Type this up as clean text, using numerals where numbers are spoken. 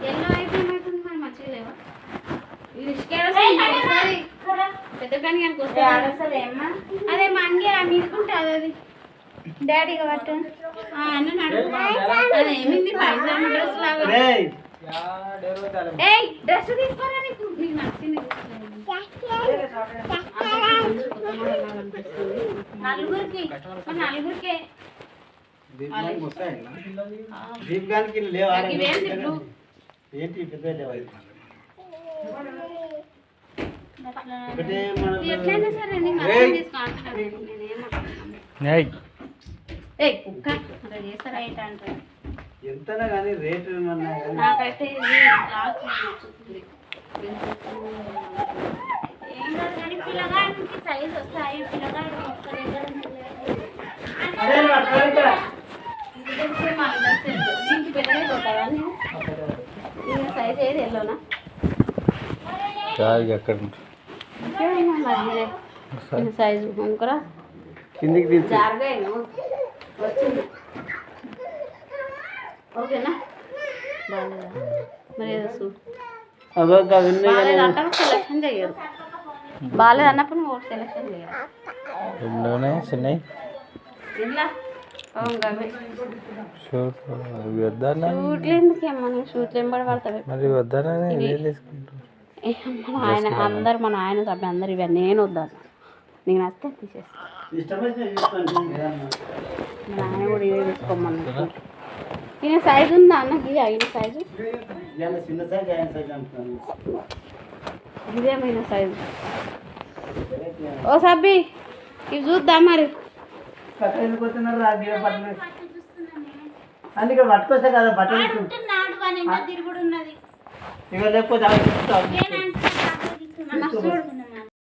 yellow అయితే ఏమవుతుంది మరి మంచిగా లేవా పెద్ద కానీ వస్తుందేమ్మా అదే మా అంగే మీరుకుంటుంది అది డాడీ కాబట్టి అన్న నడుపు అదే ఏమింది పైజామా డ్రెస్ లాగా డ్రెస్ తీసుకోరా నీకు నచ్చింది నలుగురికి ఎట్లయినా సరే కుక్క అలా చేస్తారా ఏంటంటే ఎంతనా కానీ రేటు నాకైతే ఇది లాస్ట్ నచ్చుతుంది ఏం కాదు కానీ పిల్లగాడికి సైజ్ వస్తాయి పిల్లగాడు ఒక్క దగ్గర దీనికి పెద్దగా పోతావా సైజ్ ఏది ఎల్లోనా సైజు అనుకురా కిందికి జారుగా వచ్చింది ఓకేనా బాగాలేదా మరి బాగాలేదంటారు సెలెక్షన్ చేయరు బాగాలేదన్నప్పుడు నువ్వు సెలెక్షన్ చేయరు ఇంట్లో షూట్లు ఎందుకేమో షూట్లు ఎంబడి పడతాయి ఆయన అందరు మన ఆయన సభ్యులు అందరు ఇవన్నీ నేను వద్దాను నీకు నచ్చితే తీసేస్తాను ఆయన కూడా ఇవే తీసుకోమన్నా ఈయన సైజు ఉందా అన్నకి అయిన సైజు ఇదేమైనా సైజు ఓ సబ్బి ఇవి చూద్దాం మరి అందుకే పట్టుకొస్తా కదా బట్టలు ఇక లేకపోతే